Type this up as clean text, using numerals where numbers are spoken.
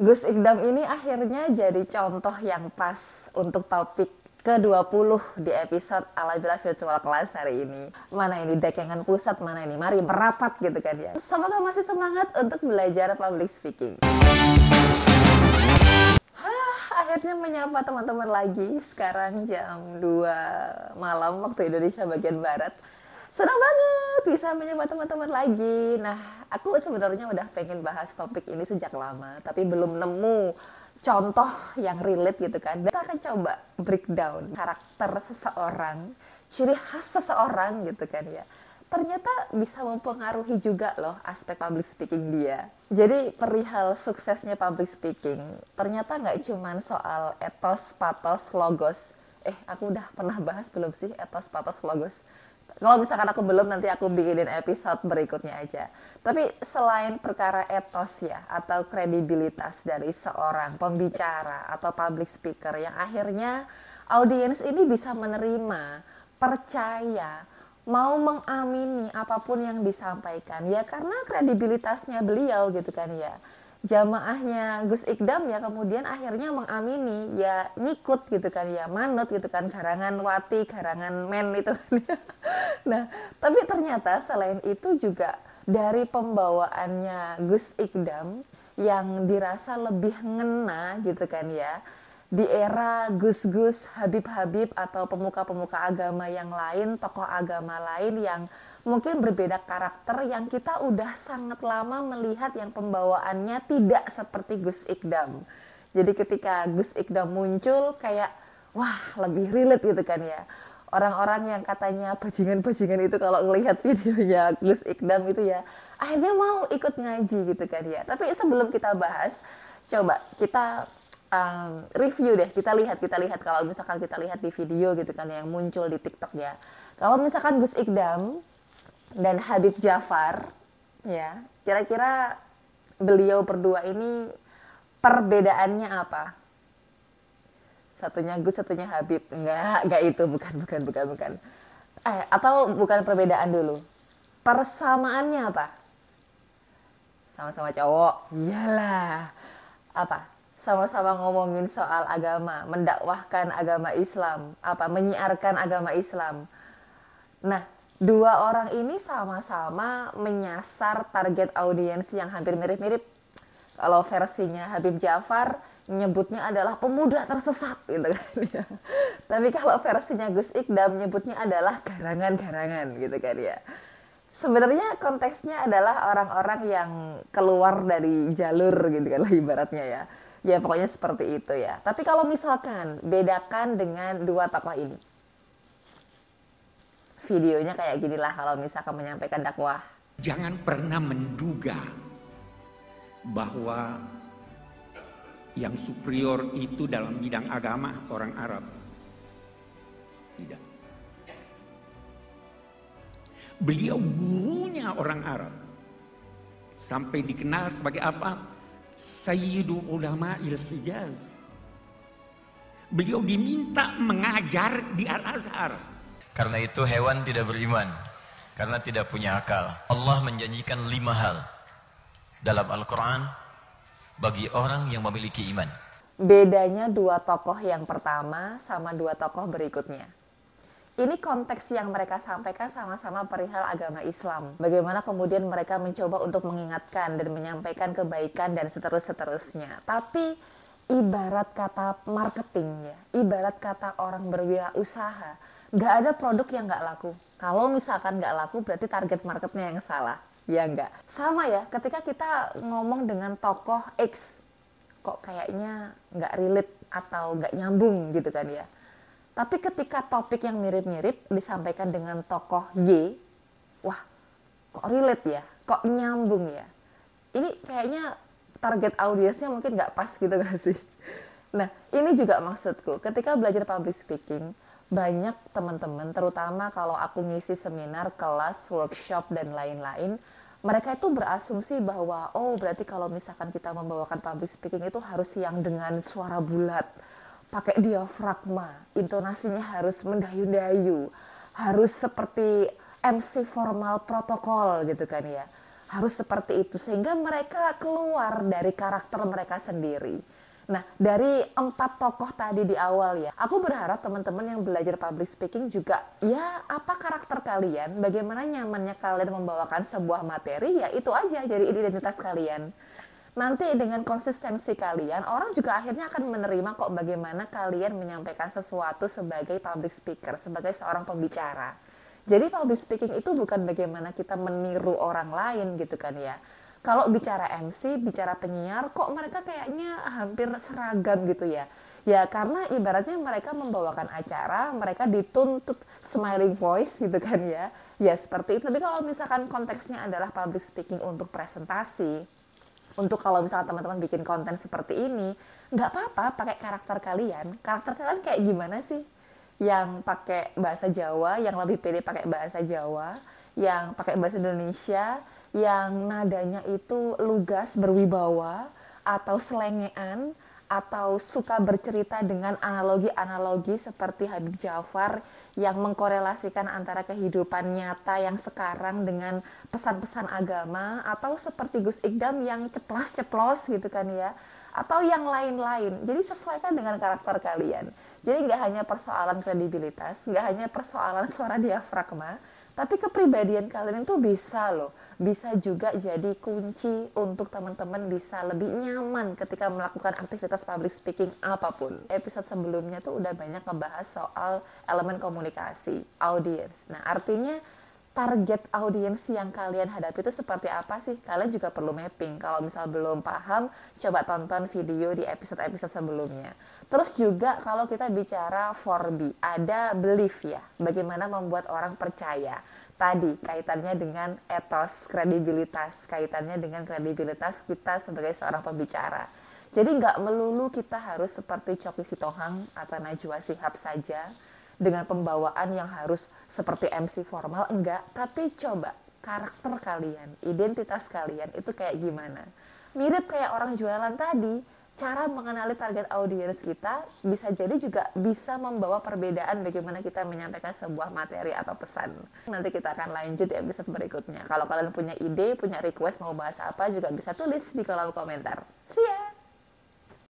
Gus Ikdam ini akhirnya jadi contoh yang pas untuk topik ke-20 di episode Alhamdulillah Virtual Class hari ini. Mana ini dekengan pusat, mana ini mari merapat gitu kan ya. Semoga masih semangat untuk belajar public speaking. Akhirnya menyapa teman-teman lagi. Sekarang jam 2 malam waktu Indonesia bagian Barat. Senang banget bisa menyapa teman-teman lagi. Nah, aku sebenarnya udah pengen bahas topik ini sejak lama, tapi belum nemu contoh yang relate gitu kan. Dan kita akan coba breakdown karakter seseorang, ciri khas seseorang gitu kan ya. Ternyata bisa mempengaruhi juga loh aspek public speaking dia. Jadi perihal suksesnya public speaking, ternyata nggak cuma soal etos, patos, logos. Aku udah pernah bahas belum sih etos, patos, logos? Kalau misalkan aku belum, nanti aku bikinin episode berikutnya aja. Tapi selain perkara etos ya, atau kredibilitas dari seorang pembicara atau public speaker yang akhirnya audiens ini bisa menerima, percaya, mau mengamini apapun yang disampaikan. Ya karena kredibilitasnya beliau gitu kan ya. Jamaahnya Gus Ikdam ya kemudian akhirnya mengamini, ya ngikut gitu kan ya, manut gitu kan, garangan wati, garangan men itu kan ya. Nah, tapi ternyata selain itu juga dari pembawaannya Gus Ikdam yang dirasa lebih ngena gitu kan ya, di era Gus-Gus, Habib-Habib atau pemuka-pemuka agama yang lain, tokoh agama lain yang mungkin berbeda karakter, yang kita udah sangat lama melihat yang pembawaannya tidak seperti Gus Ikdam. Jadi ketika Gus Ikdam muncul kayak wah lebih relate gitu kan ya. Orang-orang yang katanya bajingan-bajingan itu kalau ngelihat videonya Gus Ikdam itu ya akhirnya mau ikut ngaji gitu kan ya. Tapi sebelum kita bahas, coba kita review deh, kita lihat kalau misalkan kita lihat di video gitu kan yang muncul di TikTok ya. Kalau misalkan Gus Ikdam dan Habib Jafar ya, kira-kira beliau berdua ini perbedaannya apa? Satunya Gus, satunya Habib. Enggak itu, bukan. Atau bukan perbedaan dulu. Persamaannya apa? Sama-sama cowok. Iyalah. Apa? Sama-sama ngomongin soal agama, mendakwahkan agama Islam, menyiarkan agama Islam. Nah, dua orang ini sama-sama menyasar target audiens yang hampir mirip-mirip. Kalau versinya Habib Jafar nyebutnya adalah pemuda tersesat gitu kan ya. Tapi kalau versinya Gus Ikdam nyebutnya adalah garangan-garangan gitu kan ya. Sebenarnya konteksnya adalah orang-orang yang keluar dari jalur gitu kan lah ibaratnya ya. Ya pokoknya seperti itu ya. Tapi kalau misalkan bedakan dengan dua tokoh ini, videonya kayak gini lah kalau misalkan menyampaikan dakwah. Jangan pernah menduga bahwa yang superior itu dalam bidang agama orang Arab. Tidak. Beliau gurunya orang Arab. Sampai dikenal sebagai apa? Sayyidu Ulama'il Hijaz. Beliau diminta mengajar di Al-Azhar. Karena itu hewan tidak beriman, karena tidak punya akal. Allah menjanjikan 5 hal dalam Al-Quran bagi orang yang memiliki iman. Bedanya dua tokoh yang pertama sama dua tokoh berikutnya. Ini konteks yang mereka sampaikan sama-sama perihal agama Islam. Bagaimana kemudian mereka mencoba untuk mengingatkan dan menyampaikan kebaikan dan seterusnya. Tapi ibarat kata marketing ya, ibarat kata orang berwirausaha, nggak ada produk yang nggak laku. Kalau misalkan nggak laku berarti target marketnya yang salah. Ya nggak. Sama ya, ketika kita ngomong dengan tokoh X, kok kayaknya nggak relate atau nggak nyambung gitu kan ya. Tapi ketika topik yang mirip-mirip disampaikan dengan tokoh Y, wah kok relate ya, kok nyambung ya. Ini kayaknya target audiensnya mungkin nggak pas gitu gak sih? Nah ini juga maksudku, ketika belajar public speaking, banyak teman-teman, terutama kalau aku ngisi seminar, kelas, workshop, dan lain-lain, mereka itu berasumsi bahwa, oh berarti kalau misalkan kita membawakan public speaking itu harus yang dengan suara bulat, pakai diafragma, intonasinya harus mendayu-dayu, harus seperti MC formal protokol gitu kan ya. harus seperti itu sehingga mereka keluar dari karakter mereka sendiri. Nah, dari 4 tokoh tadi di awal ya, aku berharap teman-teman yang belajar public speaking juga, ya apa karakter kalian, bagaimana nyamannya kalian membawakan sebuah materi, ya itu aja jadi identitas kalian. Nanti dengan konsistensi kalian, orang juga akhirnya akan menerima kok bagaimana kalian menyampaikan sesuatu sebagai public speaker, sebagai seorang pembicara. Jadi public speaking itu bukan bagaimana kita meniru orang lain gitu kan ya. Kalau bicara MC, bicara penyiar, kok mereka kayaknya hampir seragam gitu ya. Ya karena ibaratnya mereka membawakan acara, mereka dituntut smiling voice gitu kan ya. Ya seperti itu, tapi kalau misalkan konteksnya adalah public speaking untuk presentasi, untuk kalau misalnya teman-teman bikin konten seperti ini, nggak apa-apa pakai karakter kalian. Karakter kalian kayak gimana sih? Yang pakai bahasa Jawa, yang lebih pede pakai bahasa Jawa, yang pakai bahasa Indonesia, yang nadanya itu lugas, berwibawa, atau selengean, atau suka bercerita dengan analogi-analogi seperti Habib Ja'far yang mengkorelasikan antara kehidupan nyata yang sekarang dengan pesan-pesan agama, atau seperti Gus Ikdam yang ceplas-ceplos gitu kan ya, atau yang lain-lain. Jadi sesuaikan dengan karakter kalian. Jadi nggak hanya persoalan kredibilitas, nggak hanya persoalan suara diafragma, tapi kepribadian kalian itu bisa loh, bisa juga jadi kunci untuk teman-teman bisa lebih nyaman ketika melakukan aktivitas public speaking apapun. Episode sebelumnya tuh udah banyak ngebahas soal elemen komunikasi, audience. Nah artinya target audiens yang kalian hadapi itu seperti apa sih? Kalian juga perlu mapping. Kalau misal belum paham, coba tonton video di episode-episode sebelumnya. Terus juga kalau kita bicara 4B, ada belief ya. Bagaimana membuat orang percaya. Tadi kaitannya dengan etos, kredibilitas. Kaitannya dengan kredibilitas kita sebagai seorang pembicara. Jadi nggak melulu kita harus seperti Choky Sitohang atau Najwa Shihab saja, dengan pembawaan yang harus seperti MC formal, enggak, tapi coba karakter kalian, identitas kalian itu kayak gimana. Mirip kayak orang jualan tadi, cara mengenali target audiens kita bisa jadi juga bisa membawa perbedaan bagaimana kita menyampaikan sebuah materi atau pesan. Nanti kita akan lanjut di episode berikutnya. Kalau kalian punya ide, punya request mau bahas apa juga bisa tulis di kolom komentar. See ya!